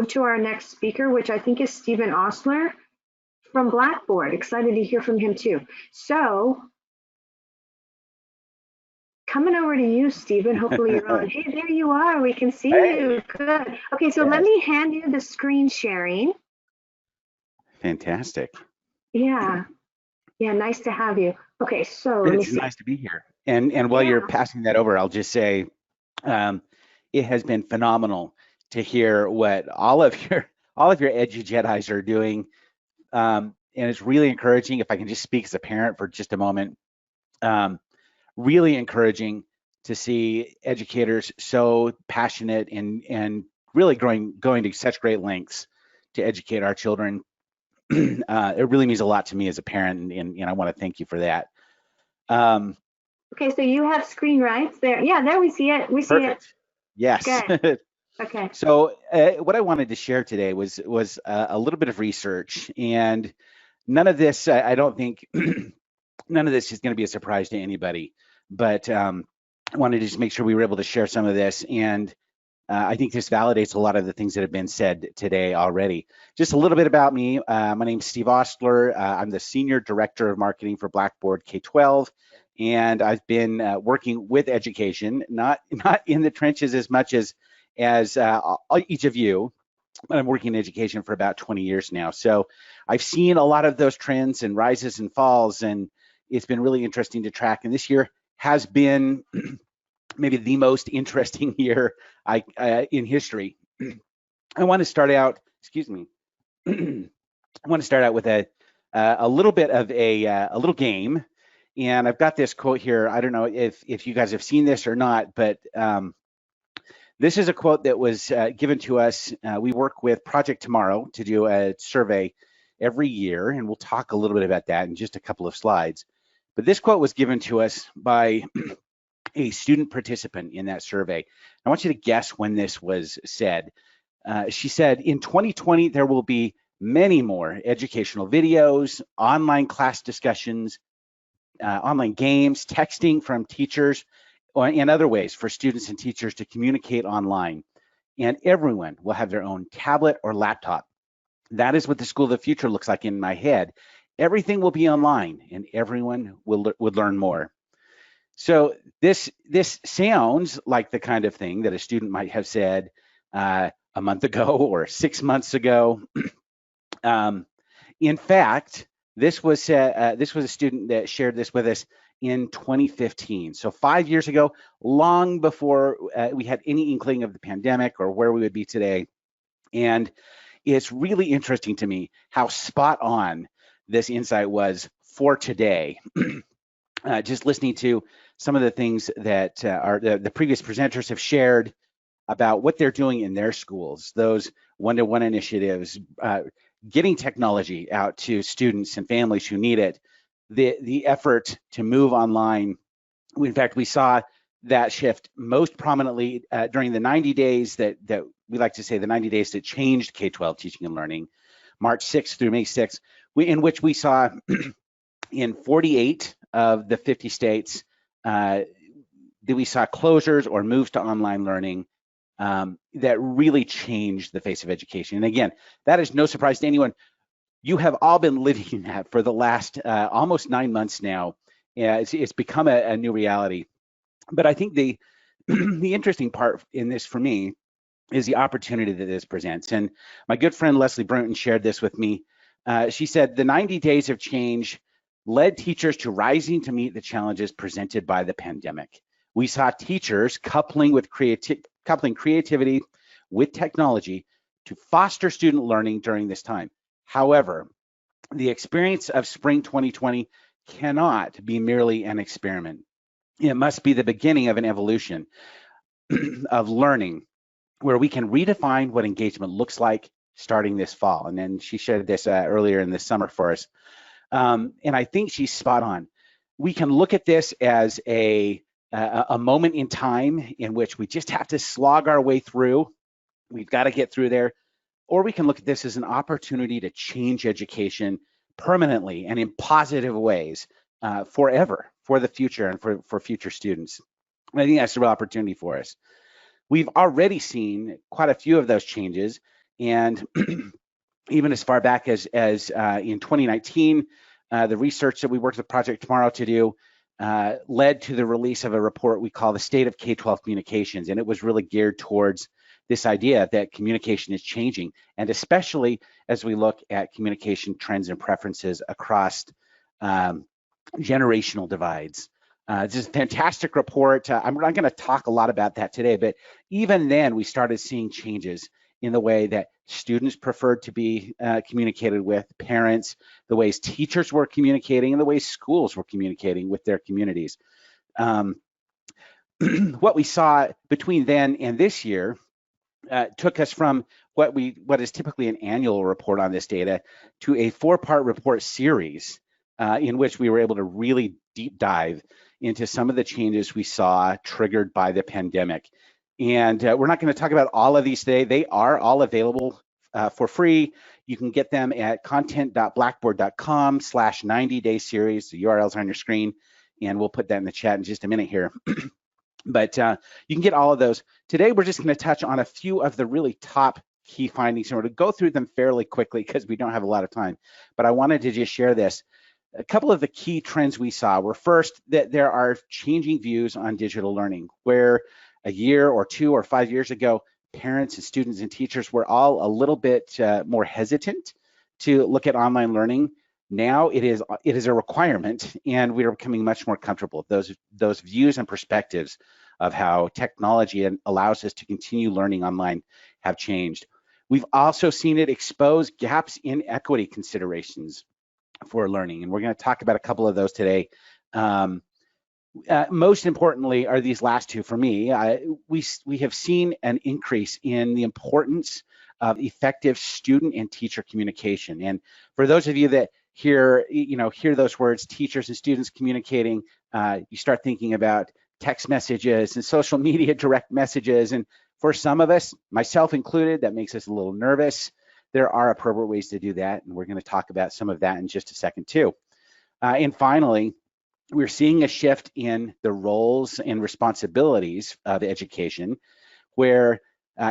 move to our next speaker, which I think is Stephen Osler from Blackboard. Excited to hear from him too. So coming over to you, Stephen. Hopefully you're on. Hey, there you are. We can see you. Good. Okay, so let me hand you the screen sharing. Fantastic. Yeah. Yeah, nice to have you. Okay, so let me It's see. nice to be here. And while you're passing that over, I'll just say it has been phenomenal to hear what all of your Edu Jedis are doing. And it's really encouraging, if I can just speak as a parent for just a moment, really encouraging to see educators so passionate and really going to such great lengths to educate our children. It really means a lot to me as a parent, and I want to thank you for that. Okay, so you have screen rights there. Yeah, there we see it. We see Perfect. it. Yes. Good. Okay. So what I wanted to share today was a little bit of research, and none of this, I don't think, none of this is going to be a surprise to anybody. But I wanted to just make sure we were able to share some of this, and I think this validates a lot of the things that have been said today already. Just a little bit about me. My name is Steve Ostler. I'm the Senior Director of Marketing for Blackboard K-12, and I've been working with education, not in the trenches as much as each of you, but I'm working in education for about 20 years now. So I've seen a lot of those trends and rises and falls, and it's been really interesting to track. And this year has been maybe the most interesting year in history. I want to start out, excuse me, I want to start out with a little bit of a little game. And I've got this quote here. I don't know if you guys have seen this or not, but this is a quote that was given to us. We work with Project Tomorrow to do a survey every year, and we'll talk a little bit about that in just a couple of slides. But this quote was given to us by a student participant in that survey. I want you to guess when this was said. She said, in 2020, there will be many more educational videos, online class discussions, online games, texting from teachers, and other ways for students and teachers to communicate online. And everyone will have their own tablet or laptop. That is what the school of the future looks like in my head. Everything will be online, and everyone would learn more. So this sounds like the kind of thing that a student might have said a month ago or 6 months ago. In fact, this was a student that shared this with us in 2015. So 5 years ago, long before we had any inkling of the pandemic or where we would be today. And it's really interesting to me how spot on this insight was for today. Just listening to some of the things that the previous presenters have shared about what they're doing in their schools, those one-to-one initiatives, getting technology out to students and families who need it, the effort to move online. In fact, we saw that shift most prominently during the 90 days that we like to say the 90 days that changed K-12 teaching and learning, March 6th through May 6th, in which we saw in 48 of the 50 states that we saw closures or moves to online learning that really changed the face of education. And again, that is no surprise to anyone. You have all been living that for the last almost 9 months now. It's become a new reality. But I think the interesting part in this for me is the opportunity that this presents. And my good friend Leslie Brunton shared this with me. She said, the 90 days of change led teachers to rising to meet the challenges presented by the pandemic. We saw teachers coupling creativity with technology to foster student learning during this time. However, the experience of spring 2020 cannot be merely an experiment. It must be the beginning of an evolution of learning where we can redefine what engagement looks like starting this fall. And then she shared this earlier in the summer for us. And I think she's spot on. We can look at this as a moment in time in which we just have to slog our way through. We've got to get through there. Or we can look at this as an opportunity to change education permanently and in positive ways forever, for the future and for future students. And I think that's a real opportunity for us. We've already seen quite a few of those changes, And even as far back as in 2019, the research that we worked with Project Tomorrow to do led to the release of a report we call the State of K-12 Communications, and it was really geared towards this idea that communication is changing, and especially as we look at communication trends and preferences across generational divides. This is a fantastic report. I'm not going to talk a lot about that today, but even then we started seeing changes in the way that students preferred to be communicated with, parents, the ways teachers were communicating, and the ways schools were communicating with their communities. What we saw between then and this year took us from what is typically an annual report on this data to a 4-part report series in which we were able to really deep dive into some of the changes we saw triggered by the pandemic. And we're not going to talk about all of these today. They are all available for free. You can get them at content.blackboard.com/90-day series. The URL's on your screen, and we'll put that in the chat in just a minute here. But you can get all of those. Today, we're just going to touch on a few of the really top key findings, and we're going to go through them fairly quickly because we don't have a lot of time. But I wanted to just share this. A couple of the key trends we saw were, first, that there are changing views on digital learning, where a year or 2 or 5 years ago, parents and students and teachers were all a little bit more hesitant to look at online learning. Now it is a requirement, and we are becoming much more comfortable. Those views and perspectives of how technology allows us to continue learning online have changed. We've also seen it expose gaps in equity considerations for learning, and we're going to talk about a couple of those today. Most importantly are these last two for me. We have seen an increase in the importance of effective student and teacher communication. And for those of you that hear those words, teachers and students communicating, you start thinking about text messages and social media direct messages. And for some of us, myself included, that makes us a little nervous. There are appropriate ways to do that, and we're going to talk about some of that in just a second too. And finally, we're seeing a shift in the roles and responsibilities of education, where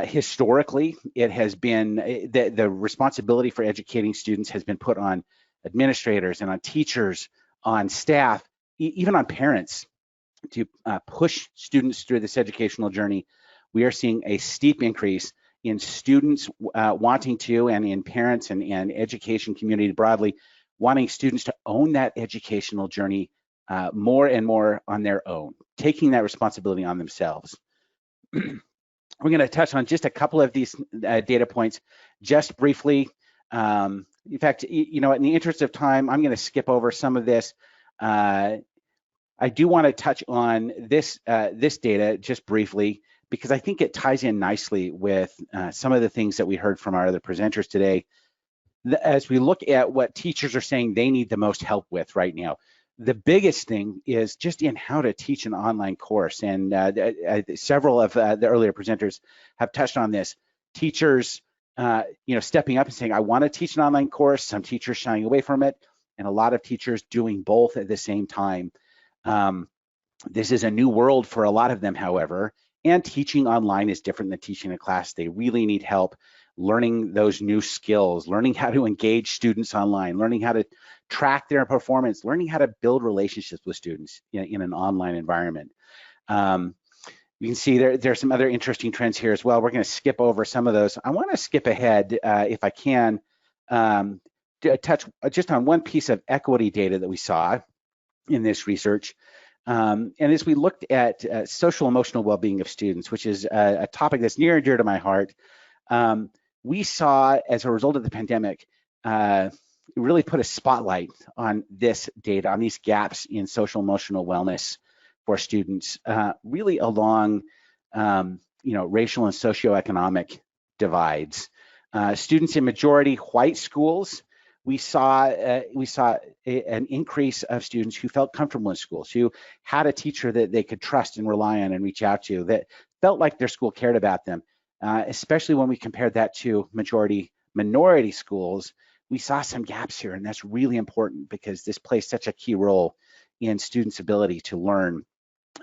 historically it has been the responsibility for educating students has been put on administrators and on teachers, on staff, even on parents to push students through this educational journey. We are seeing a steep increase in students wanting to, and in parents and education community broadly, wanting students to own that educational journey more and more on their own, taking that responsibility on themselves. We're going to touch on just a couple of these data points just briefly. In fact, in the interest of time, I'm going to skip over some of this. I do want to touch on this data just briefly, because I think it ties in nicely with some of the things that we heard from our other presenters today. As we look at what teachers are saying they need the most help with right now, the biggest thing is just in how to teach an online course. And several of the earlier presenters have touched on this. Teachers, stepping up and saying, I want to teach an online course. Some teachers shying away from it, and a lot of teachers doing both at the same time. This is a new world for a lot of them, however, and teaching online is different than teaching in class. They really need help learning those new skills, learning how to engage students online, learning how to track their performance, learning how to build relationships with students in an online environment. You can see there's some other interesting trends here as well. We're going to skip over some of those. I want to skip ahead, if I can, to touch just on one piece of equity data that we saw in this research. And as we looked at social emotional well-being of students, which is a topic that's near and dear to my heart, we saw, as a result of the pandemic, really put a spotlight on this data, on these gaps in social emotional wellness for students, really along racial and socioeconomic divides. Students in majority white schools, we saw an increase of students who felt comfortable in schools, who had a teacher that they could trust and rely on and reach out to, that felt like their school cared about them. Especially when we compared that to majority minority schools, we saw some gaps here, and that's really important because this plays such a key role in students' ability to learn.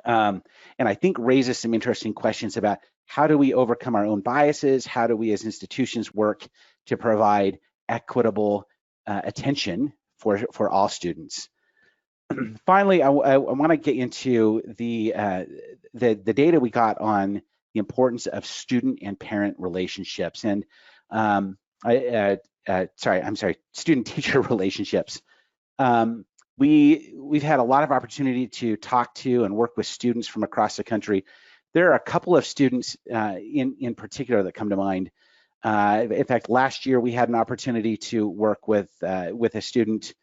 And I think raises some interesting questions about how do we overcome our own biases? How do we as institutions work to provide equitable attention for all students? Finally, I want to get into the data we got on the importance of student and parent relationships, and student-teacher relationships. We've had a lot of opportunity to talk to and work with students from across the country. There are a couple of students in particular that come to mind. In fact, last year we had an opportunity to work with a student,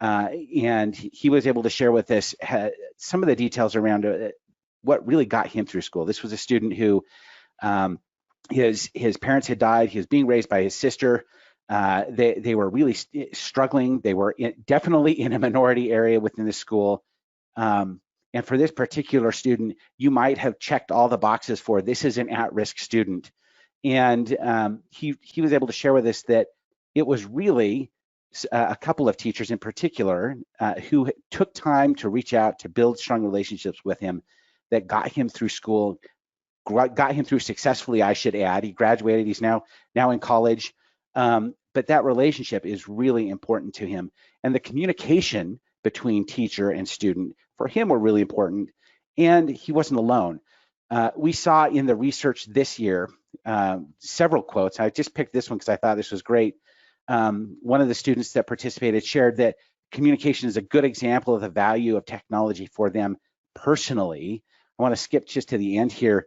and he was able to share with us some of the details around what really got him through school. This was a student who his parents had died. He was being raised by his sister. They were really struggling. They were definitely in a minority area within the school. And for this particular student, you might have checked all the boxes for this is an at-risk student. And he was able to share with us that it was really a couple of teachers in particular who took time to reach out to build strong relationships with him that got him through school, got him through successfully, I should add. He graduated, he's now in college, but that relationship is really important to him. And the communication between teacher and student for him were really important, and he wasn't alone. We saw in the research this year several quotes. I just picked this one because I thought this was great. One of the students that participated shared that communication is a good example of the value of technology for them personally. I want to skip just to the end here.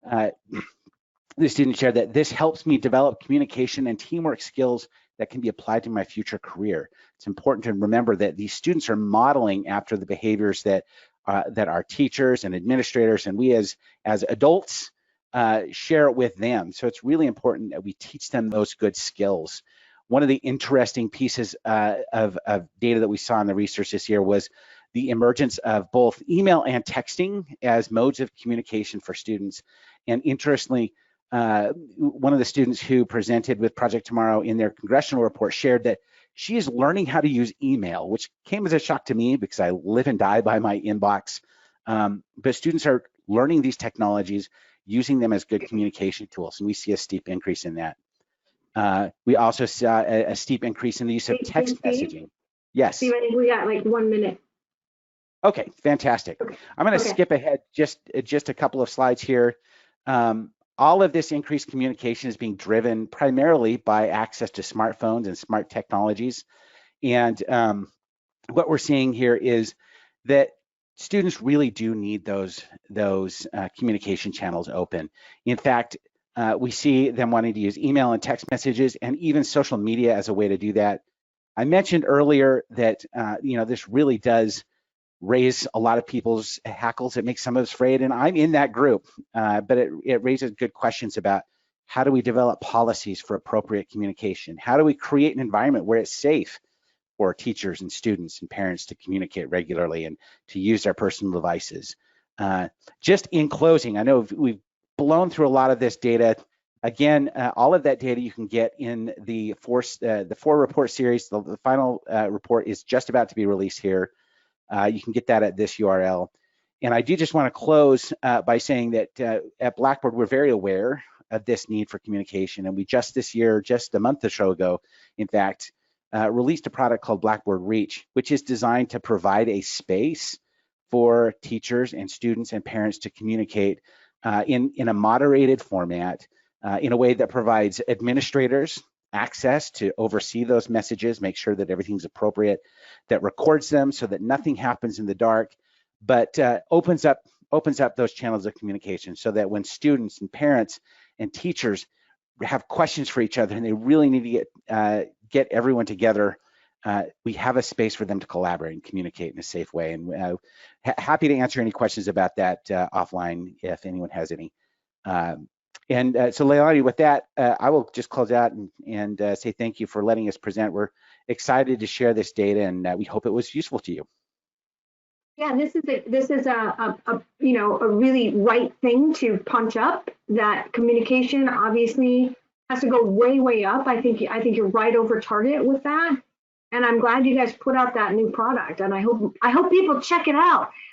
The student shared that this helps me develop communication and teamwork skills that can be applied to my future career. It's important to remember that these students are modeling after the behaviors that our teachers and administrators and we as adults share with them. So it's really important that we teach them those good skills. One of the interesting pieces of data that we saw in the research this year was the emergence of both email and texting as modes of communication for students. And interestingly, one of the students who presented with Project Tomorrow in their congressional report shared that she is learning how to use email, which came as a shock to me because I live and die by my inbox. But students are learning these technologies, using them as good communication tools, and we see a steep increase in that. We also saw a steep increase in the use of text messaging. Yes. Steve, I think we got like 1 minute. Okay, fantastic. Okay. I'm going to skip ahead just a couple of slides here. All of this increased communication is being driven primarily by access to smartphones and smart technologies. And what we're seeing here is that students really do need those communication channels open. In fact, we see them wanting to use email and text messages and even social media as a way to do that. I mentioned earlier that this really does raise a lot of people's hackles. It makes some of us afraid, and I'm in that group, but it raises good questions about how do we develop policies for appropriate communication? How do we create an environment where it's safe for teachers and students and parents to communicate regularly and to use their personal devices? Just in closing, I know we've blown through a lot of this data. Again, all of that data you can get in the four report series. The final report is just about to be released here. You can get that at this URL. And I do just want to close by saying that at Blackboard, we're very aware of this need for communication. And we just this year, just a month or so ago, in fact, released a product called Blackboard Reach, which is designed to provide a space for teachers and students and parents to communicate in a moderated format, in a way that provides administrators access to oversee those messages, make sure that everything's appropriate, that records them so that nothing happens in the dark, but opens up those channels of communication so that when students and parents and teachers have questions for each other and they really need to get everyone together, we have a space for them to collaborate and communicate in a safe way. And happy to answer any questions about that offline if anyone has any. So Leilani, with that, I will just close out and say thank you for letting us present. We're excited to share this data, and we hope it was useful to you. Yeah, this is a really right thing to punch up. That communication obviously has to go way up. I think you're right over target with that, and I'm glad you guys put out that new product. And I hope people check it out.